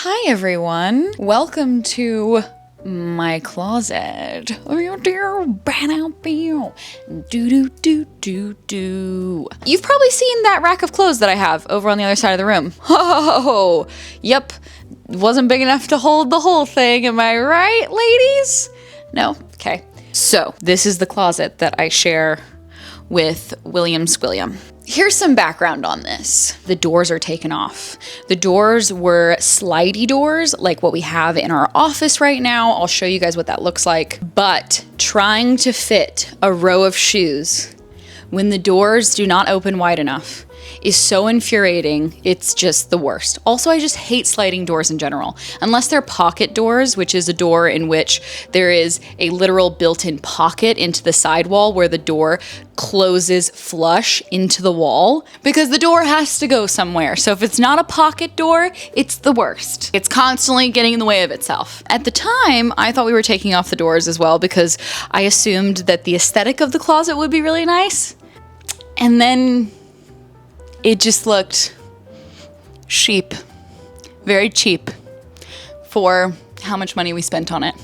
Hi everyone, welcome to my closet. You've probably seen that rack of clothes that I have over on the other side of the room. Oh, yep, wasn't big enough to hold the whole thing, am I right, ladies? No? Okay. So, this is the closet that I share with William Squilliam. Here's some background on this. The doors are taken off. The doors were slidey doors, like what we have in our office right now. I'll show you guys what that looks like. But trying to fit a row of shoes when the doors do not open wide enough is so infuriating. It's just the worst. Also, I just hate sliding doors in general. Unless they're pocket doors, which is a door in which there is a literal built-in pocket into the sidewall where the door closes flush into the wall, because the door has to go somewhere. So if it's not a pocket door, it's the worst. It's constantly getting in the way of itself. At the time, I thought we were taking off the doors as well because I assumed that the aesthetic of the closet would be really nice. And then it just looked cheap, very cheap for how much money we spent on it.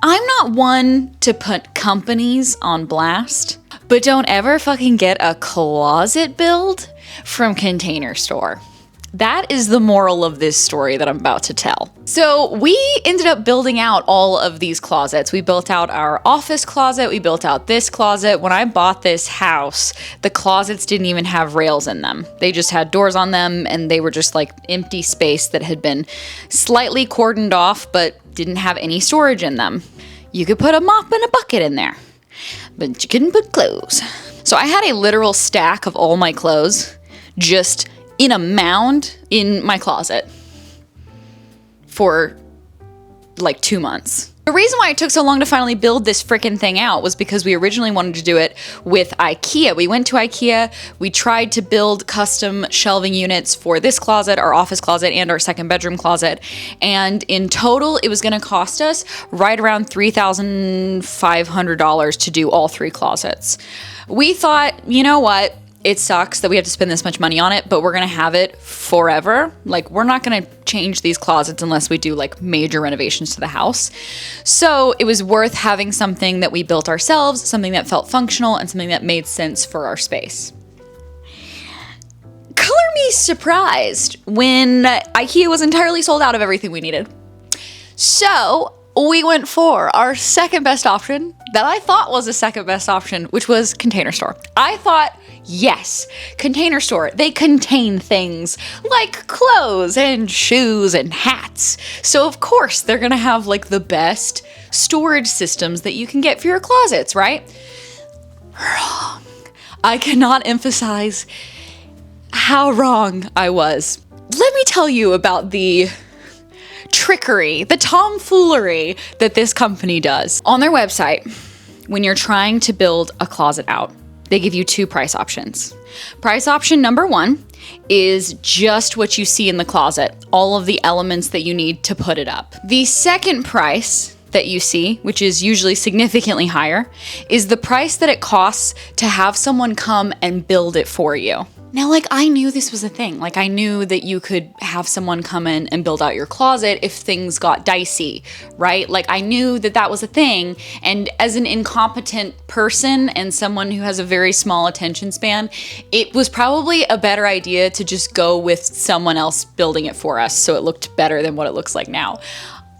I'm not one to put companies on blast, but don't ever fucking get a closet build from Container Store. That is the moral of this story that I'm about to tell. So we ended up building out all of these closets. We built out our office closet. We built out this closet. When I bought this house, the closets didn't even have rails in them. They just had doors on them and they were just like empty space that had been slightly cordoned off, but didn't have any storage in them. You could put a mop and a bucket in there, but you couldn't put clothes. So I had a literal stack of all my clothes just in a mound in my closet for like 2 months. The reason why it took so long to finally build this frickin' thing out was because we originally wanted to do it with Ikea. We went to Ikea, we tried to build custom shelving units for this closet, our office closet, and our second bedroom closet. And in total, it was gonna cost us right around $3,500 to do all three closets. We thought, you know what? It sucks that we have to spend this much money on it, but we're gonna have it forever. Like, we're not gonna change these closets unless we do like major renovations to the house. So it was worth having something that we built ourselves, something that felt functional, and something that made sense for our space. Color me surprised when Ikea was entirely sold out of everything we needed. So we went for our second best option that I thought was the second best option, which was Container Store. I thought, yes, Container Store, they contain things like clothes and shoes and hats. So of course they're gonna have like the best storage systems that you can get for your closets, right? Wrong. I cannot emphasize how wrong I was. Let me tell you about the trickery, the tomfoolery that this company does. On their website, when you're trying to build a closet out, they give you two price options. Price option number one is just what you see in the closet, all of the elements that you need to put it up. The second price that you see, which is usually significantly higher, is the price that it costs to have someone come and build it for you. Now, like, I knew this was a thing. Like, I knew that you could have someone come in and build out your closet if things got dicey, right? Like, I knew that that was a thing. And as an incompetent person and someone who has a very small attention span, it was probably a better idea to just go with someone else building it for us so it looked better than what it looks like now.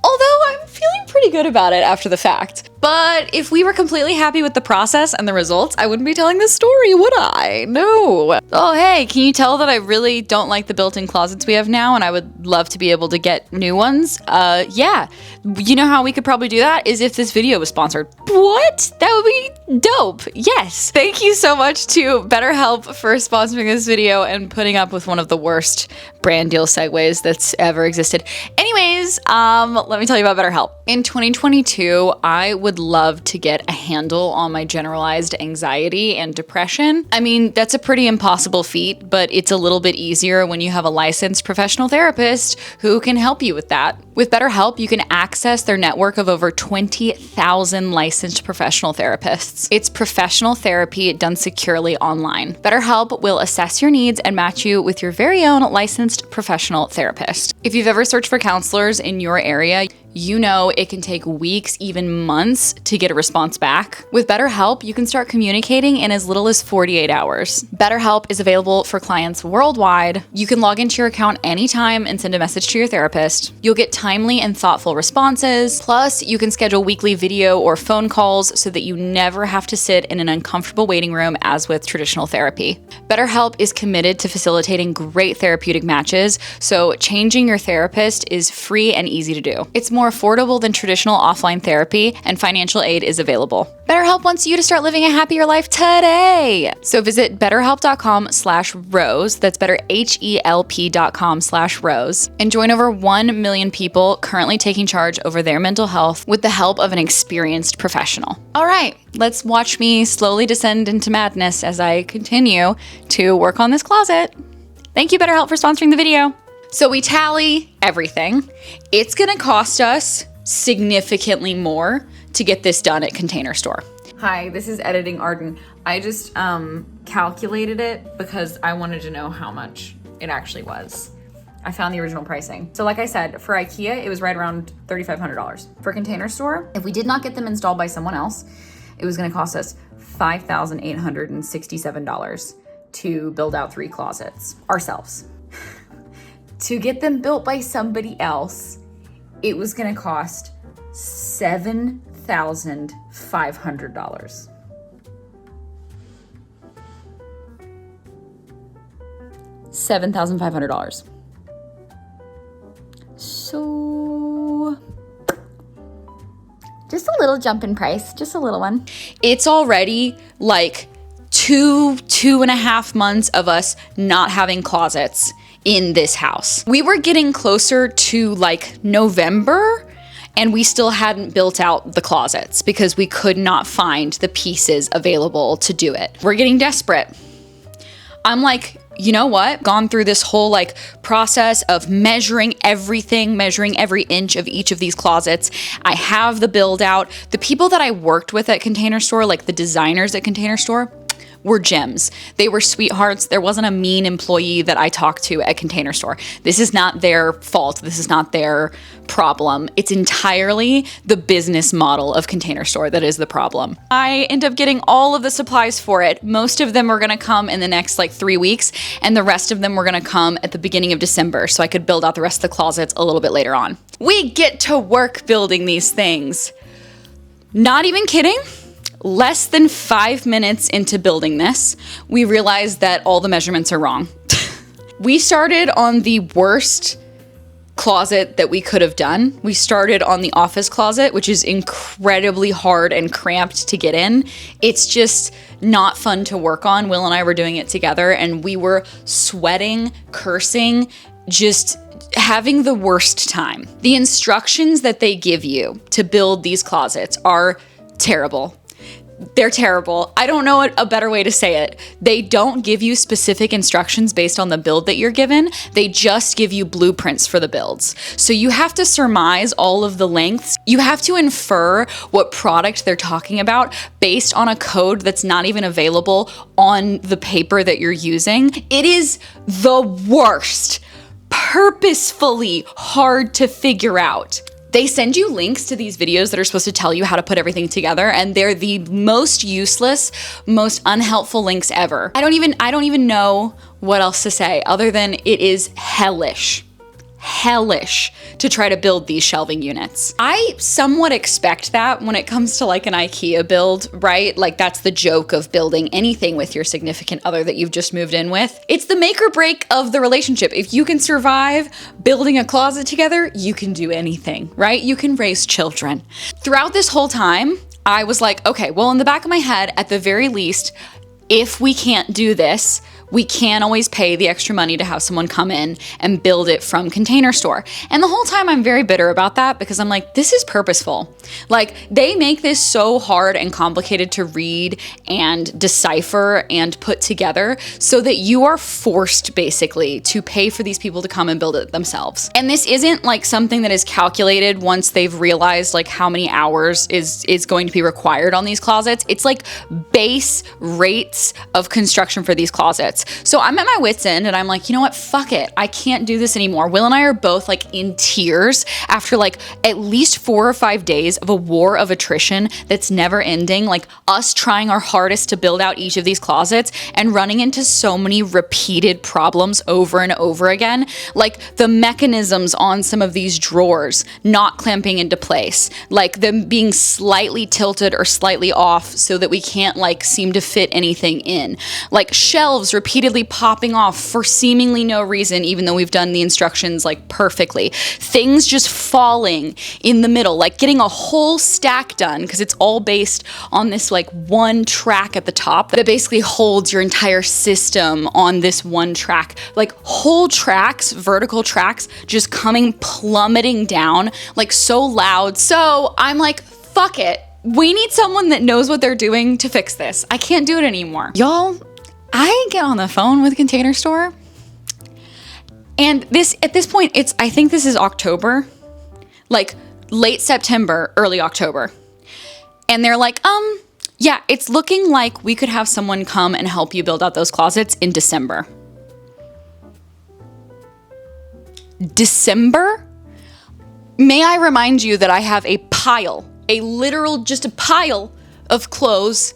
Although I'm feeling pretty good about it after the fact. But if we were completely happy with the process and the results, I wouldn't be telling this story, would I? No. Oh, hey, can you tell that I really don't like the built-in closets we have now and I would love to be able to get new ones? Yeah. You know how we could probably do that? Is if this video was sponsored. What? That would be dope. Yes. Thank you so much to BetterHelp for sponsoring this video and putting up with one of the worst brand deal segues that's ever existed. Anyways, let me tell you about BetterHelp. In 2022, I would love to get a handle on my generalized anxiety and depression. I mean, that's a pretty impossible feat, but it's a little bit easier when you have a licensed professional therapist who can help you with that. With BetterHelp, you can access their network of over 20,000 licensed professional therapists. It's professional therapy done securely online. BetterHelp will assess your needs and match you with your very own licensed professional therapist. If you've ever searched for counseling counselors in your area, you know it can take weeks, even months to get a response back. With BetterHelp, you can start communicating in as little as 48 hours. BetterHelp is available for clients worldwide. You can log into your account anytime and send a message to your therapist. You'll get timely and thoughtful responses. Plus, you can schedule weekly video or phone calls so that you never have to sit in an uncomfortable waiting room as with traditional therapy. BetterHelp is committed to facilitating great therapeutic matches, so changing your therapist is free and easy to do. It's more affordable than traditional offline therapy, and financial aid is available. BetterHelp wants you to start living a happier life today. So visit betterhelp.com/rose, that's betterhelp.com/rose, and join over 1 million people currently taking charge over their mental health with the help of an experienced professional. All right, let's watch me slowly descend into madness as I continue to work on this closet. Thank you, BetterHelp, for sponsoring the video. So we tally everything. It's gonna cost us significantly more to get this done at Container Store. Hi, this is Editing Arden. I just calculated it because I wanted to know how much it actually was. I found the original pricing. So like I said, for Ikea, it was right around $3,500. For Container Store, if we did not get them installed by someone else, it was gonna cost us $5,867 to build out 3 closets ourselves. To get them built by somebody else, it was gonna cost $7,500. $7,500. So, just a little jump in price, just a little one. It's already like 2.5 months of us not having closets in this house. We were getting closer to like November and we still hadn't built out the closets because we could not find the pieces available to do it. We're getting desperate. I'm like, you know what? Gone through this whole like process of measuring everything, measuring every inch of each of these closets. I have the build out. The people that I worked with at Container Store, like the designers at Container Store, were gems. They were sweethearts. There wasn't a mean employee that I talked to at Container Store. This is not their fault. This is not their problem. It's entirely the business model of Container Store that is the problem. I end up getting all of the supplies for it. Most of them were gonna come in the next like 3 weeks, and the rest of them were gonna come at the beginning of December so I could build out the rest of the closets a little bit later on. We get to work building these things. Not even kidding. Less than 5 minutes into building this, we realized that all the measurements are wrong. We started on the worst closet that we could have done. We started on the office closet, which is incredibly hard and cramped to get in. It's just not fun to work on. Will and I were doing it together and we were sweating, cursing, just having the worst time. The instructions that they give you to build these closets are terrible. They're terrible. I don't know a better way to say it. They don't give you specific instructions based on the build that you're given. They just give you blueprints for the builds. So you have to surmise all of the lengths. You have to infer what product they're talking about based on a code that's not even available on the paper that you're using. It is the worst. Purposefully hard to figure out. They send you links to these videos that are supposed to tell you how to put everything together, and they're the most useless, most unhelpful links ever. I don't even know what else to say other than it is hellish to try to build these shelving units. I somewhat expect that when it comes to like an IKEA build, right? Like that's the joke of building anything with your significant other that you've just moved in with. It's the make or break of the relationship. If you can survive building a closet together, you can do anything, right? You can raise children. Throughout this whole time, I was like, okay, well, in the back of my head, at the very least, if we can't do this, we can always pay the extra money to have someone come in and build it from Container Store. And the whole time I'm very bitter about that because I'm like, this is purposeful. Like they make this so hard and complicated to read and decipher and put together so that you are forced basically to pay for these people to come and build it themselves. And this isn't like something that is calculated once they've realized like how many hours is going to be required on these closets. It's like base rates of construction for these closets. closets. So I'm at my wit's end and I'm like, you know what? Fuck it. I can't do this anymore. Will and I are both like in tears after like at least 4 or 5 days of a war of attrition that's never ending. Like us trying our hardest to build out each of these closets and running into so many repeated problems over and over again. Like the mechanisms on some of these drawers not clamping into place, like them being slightly tilted or slightly off so that we can't like seem to fit anything in, like shelves repeatedly popping off for seemingly no reason, even though we've done the instructions like perfectly, things just falling in the middle, like getting a whole stack done because it's all based on this like one track at the top that basically holds your entire system on this one track, like whole tracks, vertical tracks just coming plummeting down like so loud. So I'm like, fuck it. We need someone that knows what they're doing to fix this. I can't do it anymore. Y'all, I get on the phone with Container Store and at this point, I think this is October, like late September, early October. And they're like, yeah, it's looking like we could have someone come and help you build out those closets in December. December? May I remind you that I have a pile, a literal, just a pile of clothes,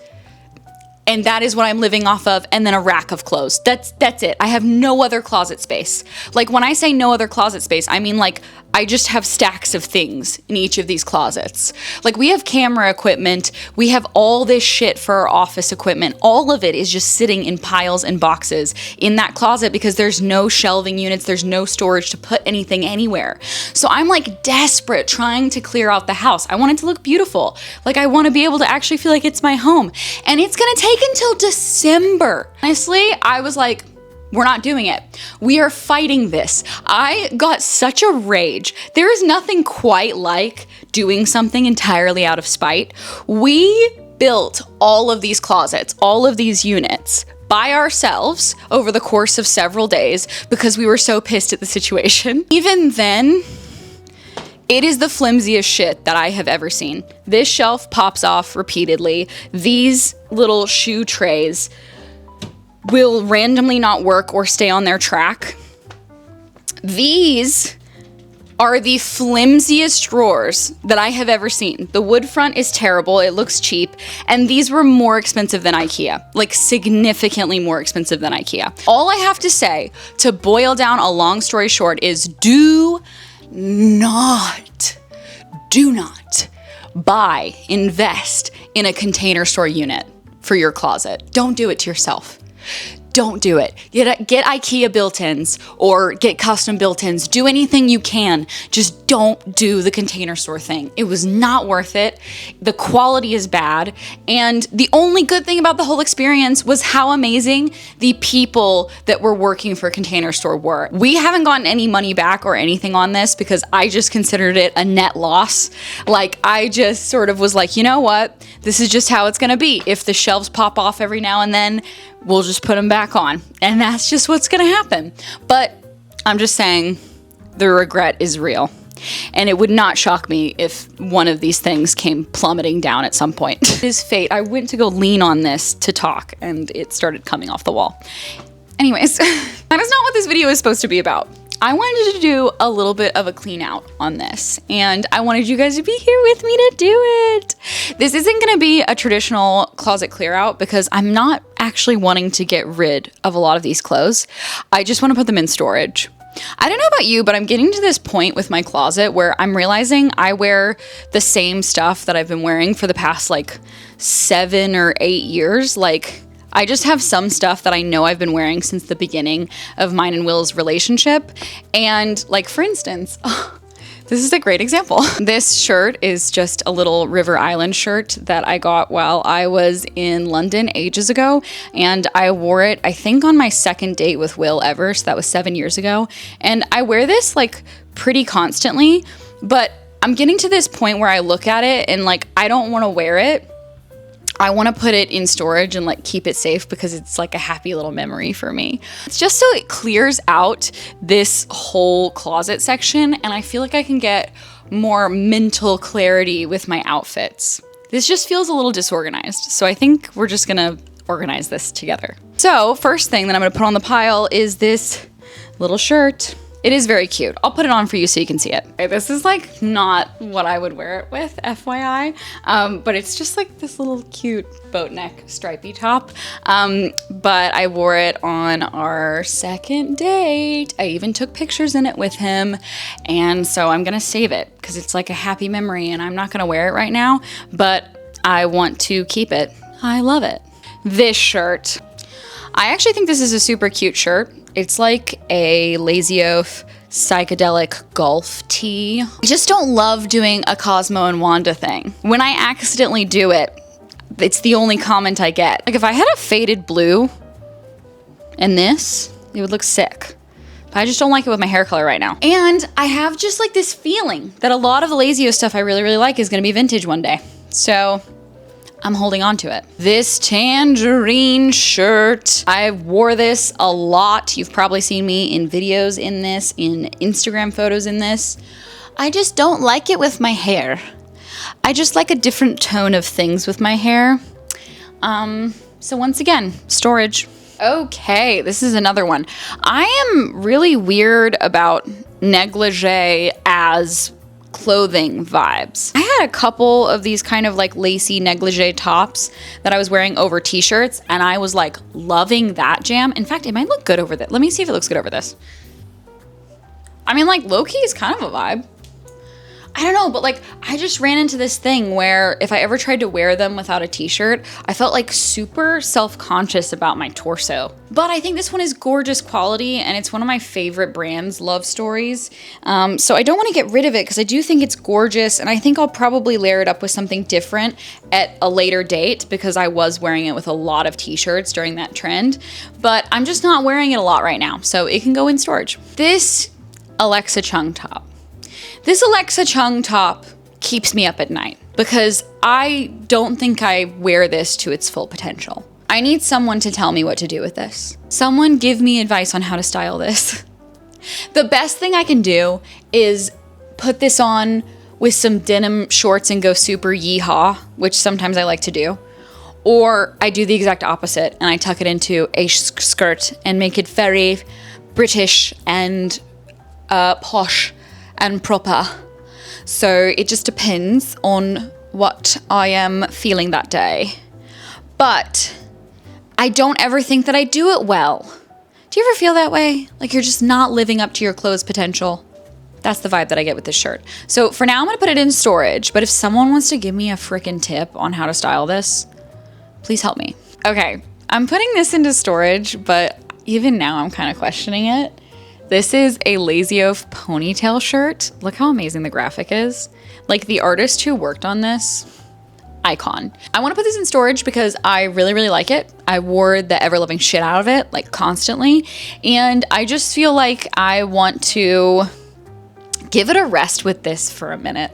and that is what I'm living off of, and then a rack of clothes. That's it. I have no other closet space. Like when I say no other closet space, I mean like I just have stacks of things in each of these closets. Like we have camera equipment, we have all this shit for our office equipment. All of it is just sitting in piles and boxes in that closet because there's no shelving units, there's no storage to put anything anywhere. So I'm like desperate trying to clear out the house. I want it to look beautiful. Like I want to be able to actually feel like it's my home. And it's gonna take until December. Honestly, I was like, we're not doing it. We are fighting this. I got such a rage. There is nothing quite like doing something entirely out of spite. We built all of these closets, all of these units by ourselves over the course of several days because we were so pissed at the situation. Even then, it is the flimsiest shit that I have ever seen. This shelf pops off repeatedly. These little shoe trays will randomly not work or stay on their track. These are the flimsiest drawers that I have ever seen. The wood front is terrible, it looks cheap, and these were more expensive than Ikea, like significantly more expensive than Ikea. All I have to say to boil down a long story short is do not invest in a Container Store unit for your closet. Don't do it to yourself. Don't do it. Get Ikea built-ins or get custom built-ins. Do anything you can. Just don't do the Container Store thing. It was not worth it. The quality is bad. And the only good thing about the whole experience was how amazing the people that were working for Container Store were. We haven't gotten any money back or anything on this because I just considered it a net loss. Like I just sort of was like, you know what? This is just how it's gonna be. If the shelves pop off every now and then, we'll just put them back on. And that's just what's gonna happen. But I'm just saying the regret is real. And it would not shock me if one of these things came plummeting down at some point. It is fate. I went to go lean on this to talk and it started coming off the wall. Anyways, that is not what this video is supposed to be about. I wanted to do a little bit of a clean out on this, and I wanted you guys to be here with me to do it. This isn't gonna be a traditional closet clear out because I'm not actually wanting to get rid of a lot of these clothes. I just wanna put them in storage. I don't know about you, but I'm getting to this point with my closet where I'm realizing I wear the same stuff that I've been wearing for the past like 7 or 8 years. Like, I just have some stuff that I know I've been wearing since the beginning of mine and Will's relationship. And like, for instance, this is a great example. This shirt is just a little River Island shirt that I got while I was in London ages ago. And I wore it, I think, on my second date with Will ever. So that was 7 years ago. And I wear this like pretty constantly, but I'm getting to this point where I look at it and like, I don't want to wear it. I want to put it in storage and like keep it safe because it's like a happy little memory for me. It's just so it clears out this whole closet section and I feel like I can get more mental clarity with my outfits. This just feels a little disorganized. So I think we're just gonna organize this together. So first thing that I'm gonna put on the pile is this little shirt. It is very cute. I'll put it on for you so you can see it. Okay, this is like not what I would wear it with, FYI, but it's just like this little cute boat neck stripy top. But I wore it on our second date. I even took pictures in it with him. And so I'm gonna save it because it's like a happy memory and I'm not gonna wear it right now, but I want to keep it. I love it. This shirt. I actually think this is a super cute shirt. It's like a Lazy Oaf psychedelic golf tee. I just don't love doing a Cosmo and Wanda thing. When I accidentally do it, it's the only comment I get. Like if I had a faded blue and this, it would look sick. But I just don't like it with my hair color right now. And I have just like this feeling that a lot of the Lazy Oaf stuff I really, really like is gonna be vintage one day. So I'm holding on to it. This tangerine shirt. I wore this a lot. You've probably seen me in videos in this, in Instagram photos in this. I just don't like it with my hair. I just like a different tone of things with my hair. So once again, storage. Okay, this is another one. I am really weird about negligee as clothing vibes. I had a couple of these kind of like lacy negligee tops that I was wearing over t-shirts and I was like loving that jam. In fact, it might look good over this. Let me see if it looks good over this. I mean, like low-key is kind of a vibe. I don't know, but like I just ran into this thing where if I ever tried to wear them without a t-shirt, I felt like super self-conscious about my torso. But I think this one is gorgeous quality and it's one of my favorite brands, Love Stories. So I don't want to get rid of it because I do think it's gorgeous and I think I'll probably layer it up with something different at a later date because I was wearing it with a lot of t-shirts during that trend, but I'm just not wearing it a lot right now. So it can go in storage. This Alexa Chung top. This Alexa Chung top keeps me up at night because I don't think I wear this to its full potential. I need someone to tell me what to do with this. Someone give me advice on how to style this. The best thing I can do is put this on with some denim shorts and go super yeehaw, which sometimes I like to do. Or I do the exact opposite and I tuck it into a skirt and make it very British and posh and proper. So it just depends on what I am feeling that day. But I don't ever think that I do it well. Do you ever feel that way? Like you're just not living up to your clothes potential? That's the vibe that I get with this shirt. So for now, I'm gonna put it in storage, but if someone wants to give me a freaking tip on how to style this, please help me. Okay, I'm putting this into storage, but even now I'm kind of questioning it. This is a Lazy Oaf ponytail shirt. Look how amazing the graphic is. Like the artist who worked on this, icon. I want to put this in storage because I really, really like it. I wore the ever-loving shit out of it, like constantly. And I just feel like I want to give it a rest with this for a minute.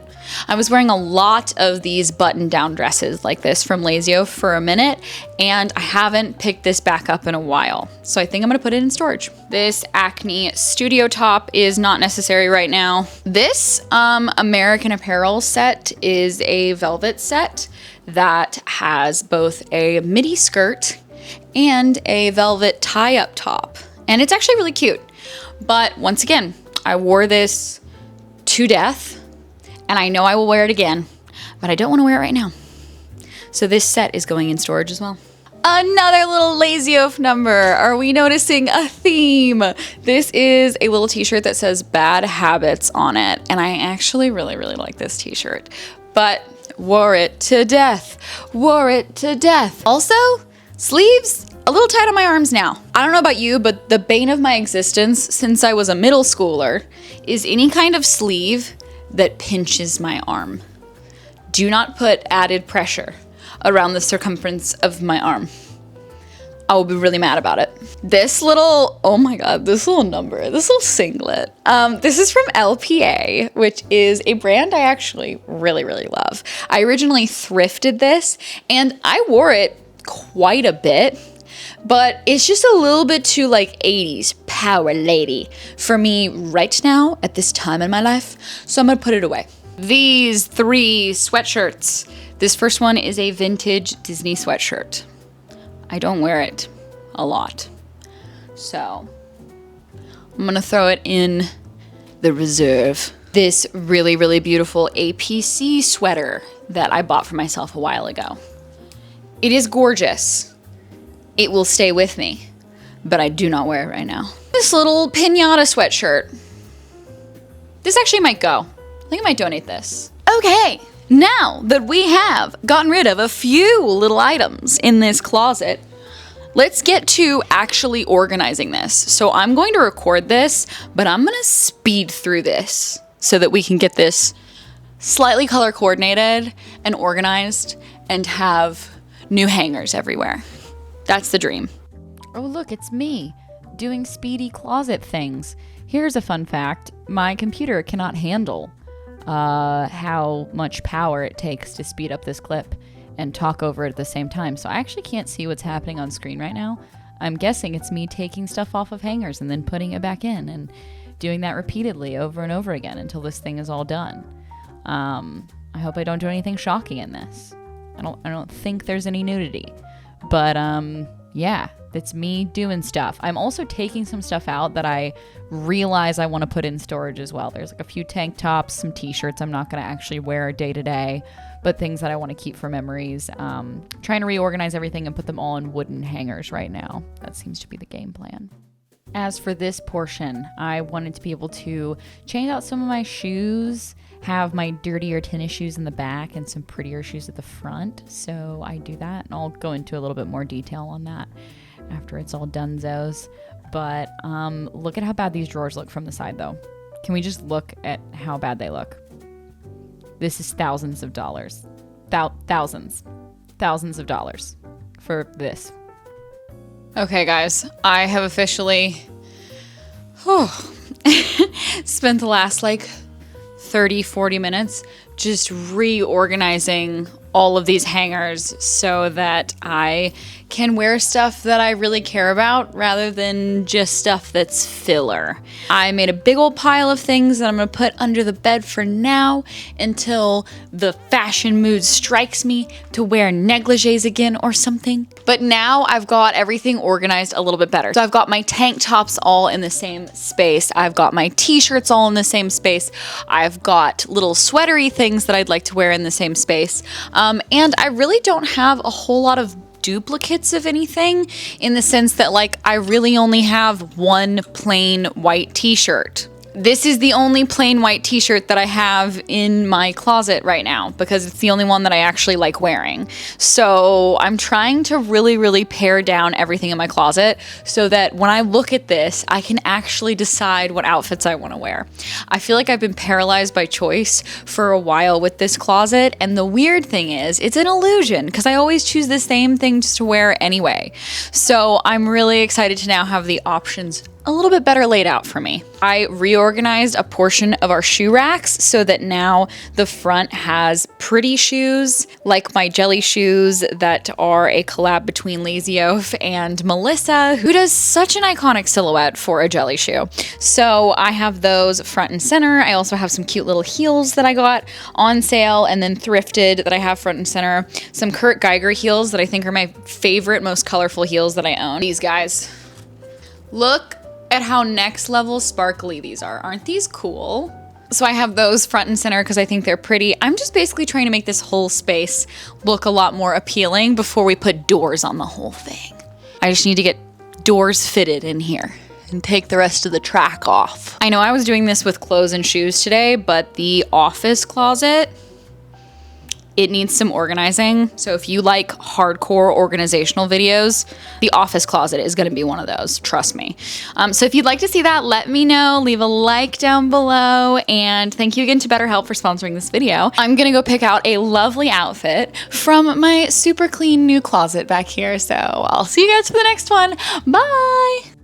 I was wearing a lot of these button-down dresses like this from Lazy Oaf for a minute, and I haven't picked this back up in a while. So I think I'm gonna put it in storage. This Acne studio top is not necessary right now. This American Apparel set is a velvet set that has both a midi skirt and a velvet tie-up top. And it's actually really cute. But once again, I wore this to death. And I know I will wear it again, but I don't want to wear it right now. So this set is going in storage as well. Another little Lazy Oaf number. Are we noticing a theme? This is a little t-shirt that says bad habits on it. And I actually really, really like this t-shirt, but wore it to death. Wore it to death. Also, sleeves a little tight on my arms now. I don't know about you, but the bane of my existence since I was a middle schooler is any kind of sleeve that pinches my arm. Do not put added pressure around the circumference of my arm. I will be really mad about it. This little, oh my God, this little number, this little singlet. This is from LPA, which is a brand I actually really, really love. I originally thrifted this and I wore it quite a bit, but it's just a little bit too like 80s power lady for me right now at this time in my life. So I'm gonna put it away. These 3 sweatshirts. This first one is a vintage Disney sweatshirt. I don't wear it a lot. So I'm gonna throw it in the reserve. This really, really beautiful APC sweater that I bought for myself a while ago. It is gorgeous. It will stay with me, but I do not wear it right now. This little pinata sweatshirt. This actually might go. I think I might donate this. Okay, now that we have gotten rid of a few little items in this closet, let's get to actually organizing this. So I'm going to record this, but I'm gonna speed through this so that we can get this slightly color coordinated and organized and have new hangers everywhere. That's the dream. Oh, look, it's me doing speedy closet things. Here's a fun fact. My computer cannot handle how much power it takes to speed up this clip and talk over it at the same time. So I actually can't see what's happening on screen right now. I'm guessing it's me taking stuff off of hangers and then putting it back in and doing that repeatedly over and over again until this thing is all done. I hope I don't do anything shocking in this. I don't think there's any nudity. But yeah, it's me doing stuff. I'm also taking some stuff out that I realize I want to put in storage as well. There's like a few tank tops, some t-shirts I'm not going to actually wear day to day, but things that I want to keep for memories. Trying to reorganize everything and put them all in wooden hangers right now. That seems to be the game plan. As for this portion, I wanted to be able to change out some of my shoes, have my dirtier tennis shoes in the back and some prettier shoes at the front. So I do that, and I'll go into a little bit more detail on that after it's all donezo. But look at how bad these drawers look from the side, though. Can we just look at how bad they look? This is thousands of dollars. Thousands of dollars for this. Okay, guys, I have officially spent the last like 30, 40 minutes just reorganizing all of these hangers so that I can wear stuff that I really care about rather than just stuff that's filler. I made a big old pile of things that I'm gonna put under the bed for now until the fashion mood strikes me to wear negligees again or something. But now I've got everything organized a little bit better. So I've got my tank tops all in the same space. I've got my t-shirts all in the same space. I've got little sweatery things that I'd like to wear in the same space. And I really don't have a whole lot of duplicates of anything in the sense that like I really only have one plain white t-shirt. This is the only plain white t-shirt that I have in my closet right now because it's the only one that I actually like wearing. So I'm trying to really, really pare down everything in my closet so that when I look at this, I can actually decide what outfits I want to wear. I feel like I've been paralyzed by choice for a while with this closet. And the weird thing is it's an illusion because I always choose the same things to wear anyway. So I'm really excited to now have the options a little bit better laid out for me. I reorganized a portion of our shoe racks so that now the front has pretty shoes like my jelly shoes that are a collab between Lazy Oaf and Melissa, who does such an iconic silhouette for a jelly shoe. So I have those front and center. I also have some cute little heels that I got on sale and then thrifted that I have front and center. Some Kurt Geiger heels that I think are my favorite, most colorful heels that I own. These guys. Look at how next level sparkly these are. Aren't these cool? So I have those front and center because I think they're pretty. I'm just basically trying to make this whole space look a lot more appealing before we put doors on the whole thing. I just need to get doors fitted in here and take the rest of the track off. I know I was doing this with clothes and shoes today, but the office closet, it needs some organizing. So if you like hardcore organizational videos, the office closet is gonna be one of those, trust me. So if you'd like to see that, let me know, leave a like down below, and thank you again to BetterHelp for sponsoring this video. I'm gonna go pick out a lovely outfit from my super clean new closet back here. So I'll see you guys for the next one, bye.